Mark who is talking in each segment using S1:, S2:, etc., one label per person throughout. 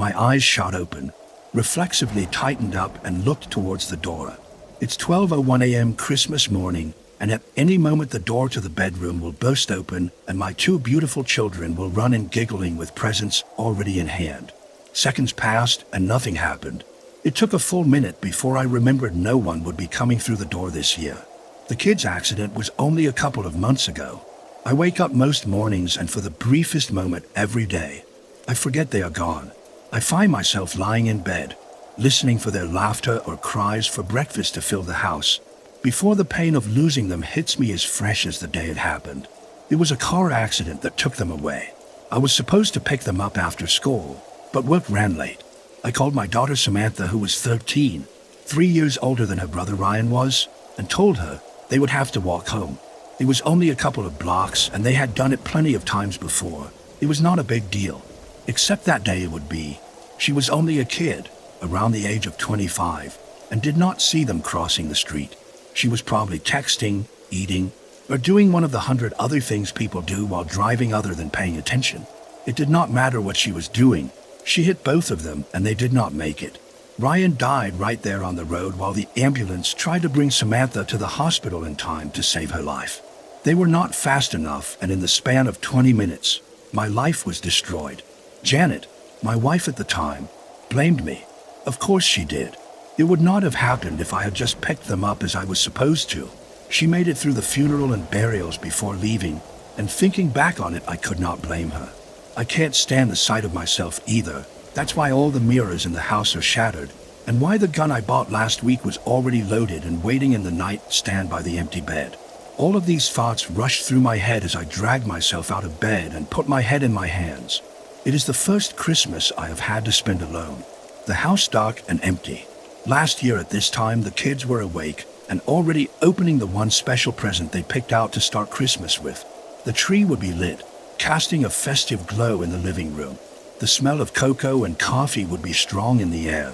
S1: My eyes shot open, reflexively tightened up, and looked towards the door. It's 12:01 a.m. Christmas morning, and at any moment the door to the bedroom will burst open and my two beautiful children will run in giggling with presents already in hand. Seconds passed and nothing happened. It took a full minute before I remembered no one would be coming through the door this year. The kids' accident was only a couple of months ago. I wake up most mornings and for the briefest moment every day, I forget they are gone. I find myself lying in bed, listening for their laughter or cries for breakfast to fill the house, before the pain of losing them hits me as fresh as the day it happened. It was a car accident that took them away. I was supposed to pick them up after school, but work ran late. I called my daughter Samantha, who was 13, 3 years older than her brother Ryan was, and told her they would have to walk home. It was only a couple of blocks and they had done it plenty of times before. It was not a big deal, except that day it would be. She was only a kid, around the age of 25, and did not see them crossing the street. She was probably texting, eating, or doing one of the 100 other things people do while driving other than paying attention. It did not matter what she was doing. She hit both of them and they did not make it. Ryan died right there on the road while the ambulance tried to bring Samantha to the hospital in time to save her life. They were not fast enough, and in the span of 20 minutes, my life was destroyed. Janet, my wife at the time, blamed me. Of course she did. It would not have happened if I had just picked them up as I was supposed to. She made it through the funeral and burials before leaving, and thinking back on it, I could not blame her. I can't stand the sight of myself either. That's why all the mirrors in the house are shattered, and why the gun I bought last week was already loaded and waiting in the nightstand by the empty bed. All of these thoughts rushed through my head as I dragged myself out of bed and put my head in my hands. It is the first Christmas I have had to spend alone. The house dark and empty. Last year at this time, the kids were awake and already opening the one special present they picked out to start Christmas with. The tree would be lit, casting a festive glow in the living room. The smell of cocoa and coffee would be strong in the air.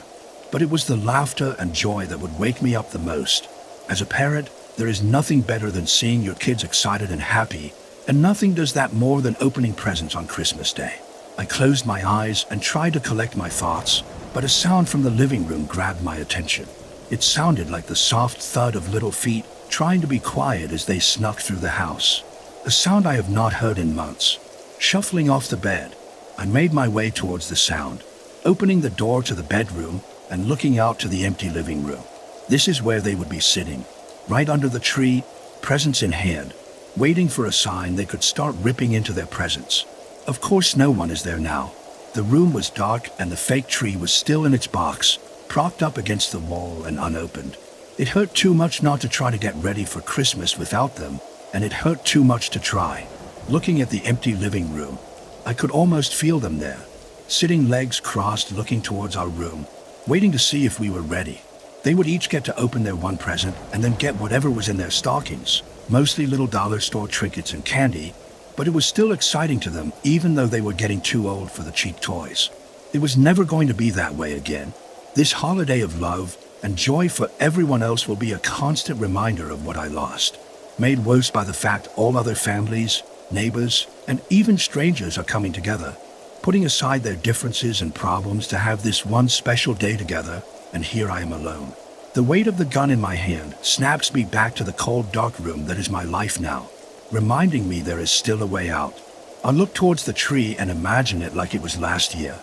S1: But it was the laughter and joy that would wake me up the most. As a parent, there is nothing better than seeing your kids excited and happy, and nothing does that more than opening presents on Christmas Day. I closed my eyes and tried to collect my thoughts, but a sound from the living room grabbed my attention. It sounded like the soft thud of little feet trying to be quiet as they snuck through the house. A sound I have not heard in months. Shuffling off the bed, I made my way towards the sound, opening the door to the bedroom and looking out to the empty living room. This is where they would be sitting, right under the tree, presents in hand, waiting for a sign they could start ripping into their presents. Of course, no one is there now. The room was dark and the fake tree was still in its box, propped up against the wall and unopened. It hurt too much not to try to get ready for Christmas without them, and it hurt too much to try. Looking at the empty living room, I could almost feel them there, sitting legs crossed looking towards our room, waiting to see if we were ready. They would each get to open their one present and then get whatever was in their stockings, mostly little dollar store trinkets and candy, but it was still exciting to them even though they were getting too old for the cheap toys. It was never going to be that way again. This holiday of love and joy for everyone else will be a constant reminder of what I lost, made worse by the fact all other families, neighbors, and even strangers are coming together, putting aside their differences and problems to have this one special day together, and here I am alone. The weight of the gun in my hand snaps me back to the cold, dark room that is my life now, reminding me there is still a way out. I look towards the tree and imagine it like it was last year.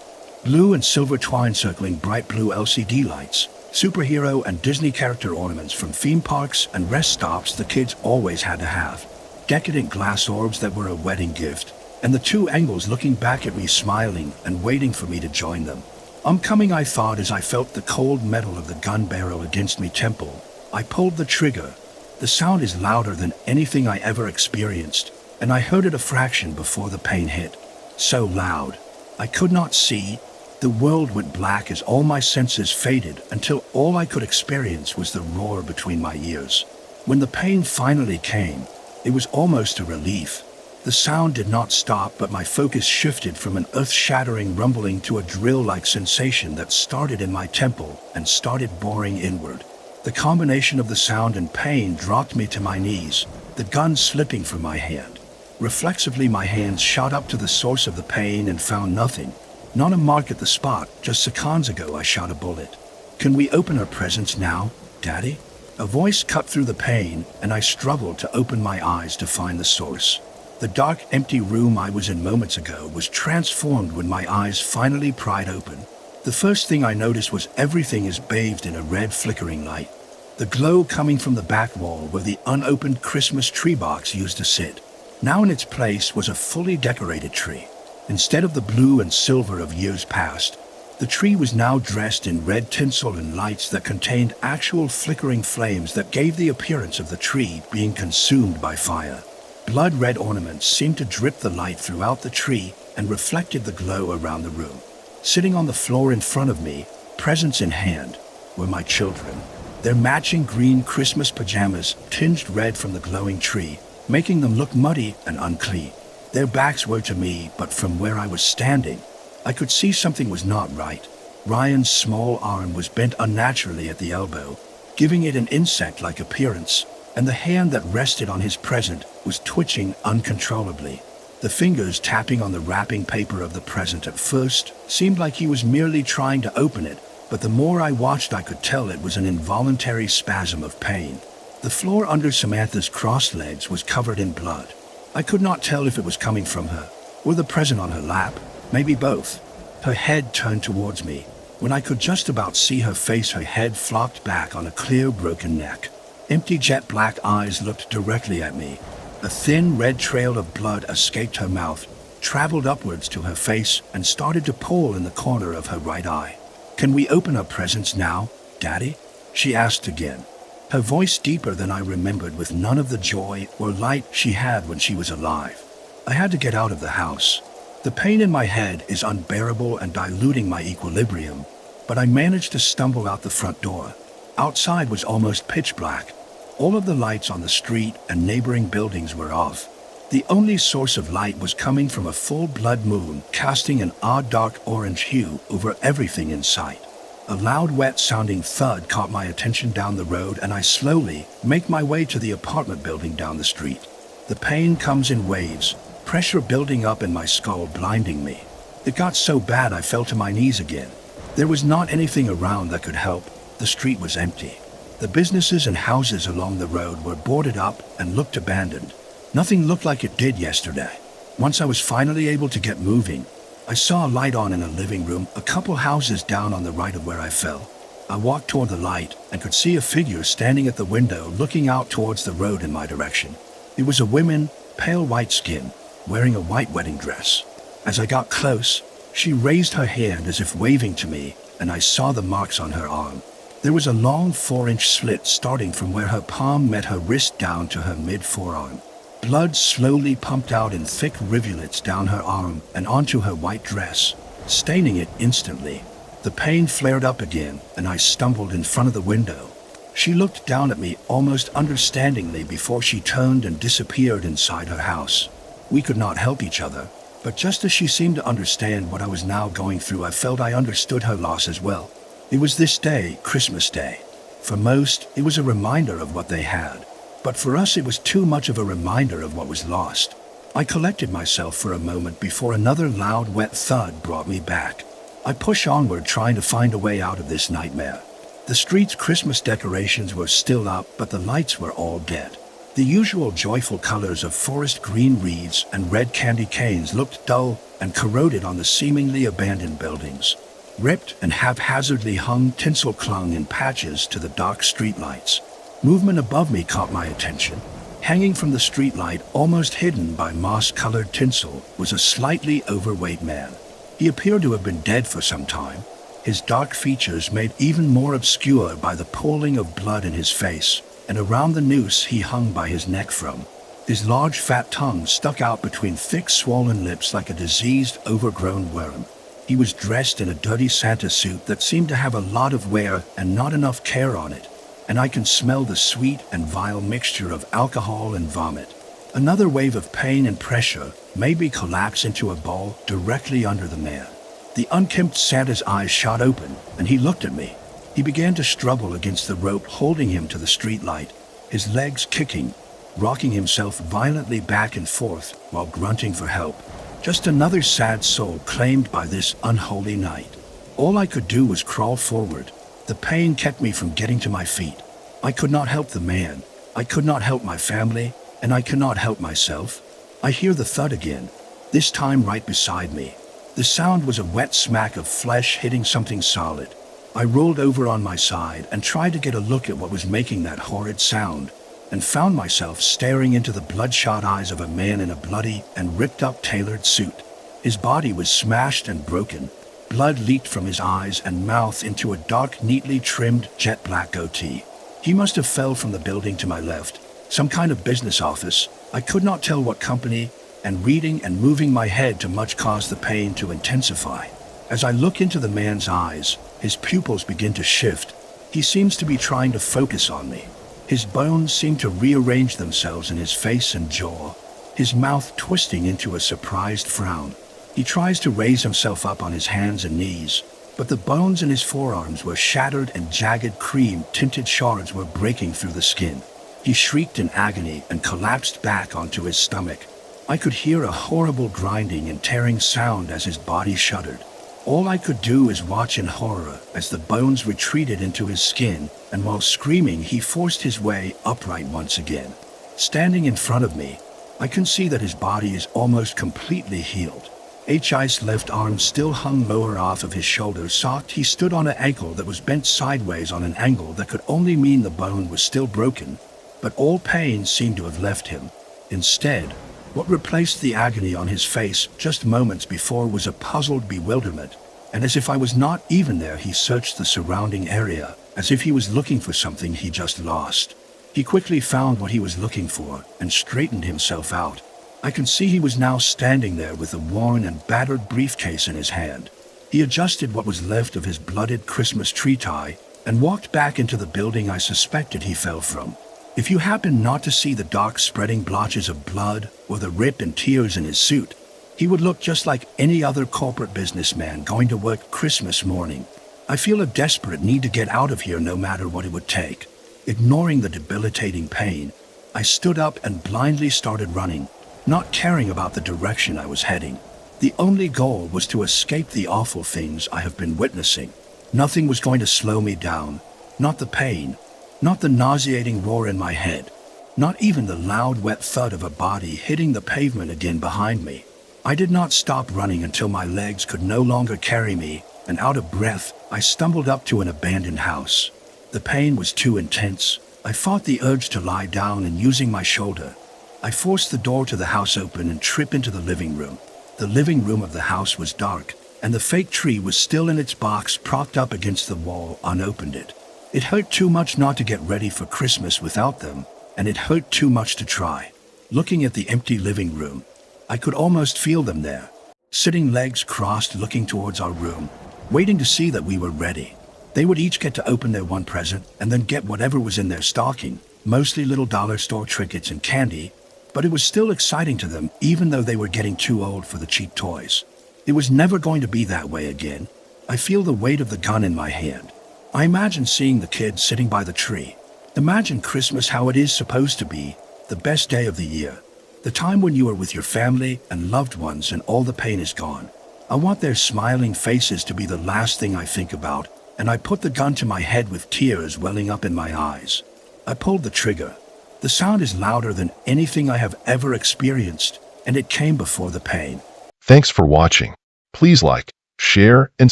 S1: Blue and silver twine circling bright blue LCD lights, superhero and Disney character ornaments from theme parks and rest stops the kids always had to have, decadent glass orbs that were a wedding gift, and the two angles looking back at me smiling and waiting for me to join them. I'm coming, I thought as I felt the cold metal of the gun barrel against me temple. I pulled the trigger. The sound is louder than anything I ever experienced, and I heard it a fraction before the pain hit. So loud, I could not see. The world went black as all my senses faded until all I could experience was the roar between my ears. When the pain finally came, it was almost a relief. The sound did not stop, but my focus shifted from an earth-shattering rumbling to a drill-like sensation that started in my temple and started boring inward. The combination of the sound and pain dropped me to my knees, the gun slipping from my hand. Reflexively, my hands shot up to the source of the pain and found nothing. Not a mark at the spot, just seconds ago I shot a bullet. Can we open our presents now, Daddy? A voice cut through the pain, and I struggled to open my eyes to find the source. The dark, empty room I was in moments ago was transformed when my eyes finally pried open. The first thing I noticed was everything is bathed in a red flickering light. The glow coming from the back wall where the unopened Christmas tree box used to sit. Now in its place was a fully decorated tree. Instead of the blue and silver of years past, the tree was now dressed in red tinsel and lights that contained actual flickering flames that gave the appearance of the tree being consumed by fire. Blood-red ornaments seemed to drip the light throughout the tree and reflected the glow around the room. Sitting on the floor in front of me, presents in hand, were my children. Their matching green Christmas pajamas tinged red from the glowing tree, making them look muddy and unclean. Their backs were to me, but from where I was standing, I could see something was not right. Ryan's small arm was bent unnaturally at the elbow, giving it an insect-like appearance, and the hand that rested on his present was twitching uncontrollably. The fingers tapping on the wrapping paper of the present at first seemed like he was merely trying to open it, but the more I watched I could tell it was an involuntary spasm of pain. The floor under Samantha's crossed legs was covered in blood. I could not tell if it was coming from her, or the present on her lap. Maybe both. Her head turned towards me. When I could just about see her face, her head flopped back on a clear, broken neck. Empty jet black eyes looked directly at me. A thin red trail of blood escaped her mouth, traveled upwards to her face, and started to pool in the corner of her right eye. Can we open our presents now, Daddy? She asked again. Her voice deeper than I remembered, with none of the joy or light she had when she was alive. I had to get out of the house. The pain in my head is unbearable and diluting my equilibrium, but I managed to stumble out the front door. Outside was almost pitch black. All of the lights on the street and neighboring buildings were off. The only source of light was coming from a full blood moon, casting an odd dark orange hue over everything in sight. A loud, wet-sounding thud caught my attention down the road, and I slowly make my way to the apartment building down the street. The pain comes in waves, pressure building up in my skull, blinding me. It got so bad I fell to my knees again. There was not anything around that could help. The street was empty. The businesses and houses along the road were boarded up and looked abandoned. Nothing looked like it did yesterday. Once I was finally able to get moving, I saw a light on in a living room a couple houses down on the right of where I fell. I walked toward the light and could see a figure standing at the window looking out towards the road in my direction. It was a woman, pale white skin, wearing a white wedding dress. As I got close, she raised her hand as if waving to me, and I saw the marks on her arm. There was a long 4-inch slit starting from where her palm met her wrist down to her mid-forearm. Blood slowly pumped out in thick rivulets down her arm and onto her white dress, staining it instantly. The pain flared up again, and I stumbled in front of the window. She looked down at me almost understandingly before she turned and disappeared inside her house. We could not help each other, but just as she seemed to understand what I was now going through, I felt I understood her loss as well. It was this day, Christmas Day. For most, it was a reminder of what they had. But for us, it was too much of a reminder of what was lost. I collected myself for a moment before another loud, wet thud brought me back. I pushed onward, trying to find a way out of this nightmare. The street's Christmas decorations were still up, but the lights were all dead. The usual joyful colors of forest green reeds and red candy canes looked dull and corroded on the seemingly abandoned buildings. Ripped and haphazardly hung tinsel clung in patches to the dark streetlights. Movement above me caught my attention. Hanging from the streetlight, almost hidden by moss-colored tinsel, was a slightly overweight man. He appeared to have been dead for some time, his dark features made even more obscure by the pooling of blood in his face, and around the noose he hung by his neck from. His large fat tongue stuck out between thick swollen lips like a diseased, overgrown worm. He was dressed in a dirty Santa suit that seemed to have a lot of wear and not enough care on it, and I can smell the sweet and vile mixture of alcohol and vomit. Another wave of pain and pressure made me collapse into a ball directly under the man. The unkempt Santa's eyes shot open, and he looked at me. He began to struggle against the rope holding him to the streetlight, his legs kicking, rocking himself violently back and forth while grunting for help. Just another sad soul claimed by this unholy night. All I could do was crawl forward. The pain kept me from getting to my feet. I could not help the man. I could not help my family, and I could not help myself. I hear the thud again, this time right beside me. The sound was a wet smack of flesh hitting something solid. I rolled over on my side and tried to get a look at what was making that horrid sound, and found myself staring into the bloodshot eyes of a man in a bloody and ripped-up tailored suit. His body was smashed and broken. Blood leaked from his eyes and mouth into a dark, neatly trimmed jet-black goatee. He must have fell from the building to my left, some kind of business office. I could not tell what company, and reading and moving my head too much caused the pain to intensify. As I look into the man's eyes, his pupils begin to shift. He seems to be trying to focus on me. His bones seem to rearrange themselves in his face and jaw, his mouth twisting into a surprised frown. He tries to raise himself up on his hands and knees, but the bones in his forearms were shattered and jagged cream-tinted shards were breaking through the skin. He shrieked in agony and collapsed back onto his stomach. I could hear a horrible grinding and tearing sound as his body shuddered. All I could do is watch in horror as the bones retreated into his skin, and while screaming, he forced his way upright once again. Standing in front of me, I can see that his body is almost completely healed. His left arm still hung lower off of his shoulder socked. He stood on an ankle that was bent sideways on an angle that could only mean the bone was still broken, but all pain seemed to have left him. Instead, what replaced the agony on his face just moments before was a puzzled bewilderment, and as if I was not even there, he searched the surrounding area, as if he was looking for something he just lost. He quickly found what he was looking for and straightened himself out. I could see he was now standing there with a worn and battered briefcase in his hand. He adjusted what was left of his blooded Christmas tree tie and walked back into the building I suspected he fell from. If you happen not to see the dark spreading blotches of blood or the rip and tears in his suit, he would look just like any other corporate businessman going to work Christmas morning. I feel a desperate need to get out of here no matter what it would take. Ignoring the debilitating pain, I stood up and blindly started running, not caring about the direction I was heading. The only goal was to escape the awful things I have been witnessing. Nothing was going to slow me down, not the pain, not the nauseating roar in my head, not even the loud wet thud of a body hitting the pavement again behind me. I did not stop running until my legs could no longer carry me, and out of breath, I stumbled up to an abandoned house. The pain was too intense. I fought the urge to lie down, and using my shoulder, I forced the door to the house open and tripped into the living room. The living room of the house was dark, and the fake tree was still in its box propped up against the wall, unopened it. It hurt too much not to get ready for Christmas without them, and it hurt too much to try. Looking at the empty living room, I could almost feel them there, sitting legs crossed looking towards our room, waiting to see that we were ready. They would each get to open their one present and then get whatever was in their stocking, mostly little dollar store trinkets and candy, but it was still exciting to them even though they were getting too old for the cheap toys. It was never going to be that way again. I feel the weight of the gun in my hand. I imagine seeing the kids sitting by the tree. Imagine Christmas how it is supposed to be, the best day of the year, the time when you are with your family and loved ones and all the pain is gone. I want their smiling faces to be the last thing I think about, and I put the gun to my head with tears welling up in my eyes. I pulled the trigger. The sound is louder than anything I have ever experienced, and it came before the pain.
S2: Thanks for watching. Please like, share, and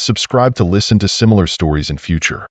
S2: subscribe to listen to similar stories in future.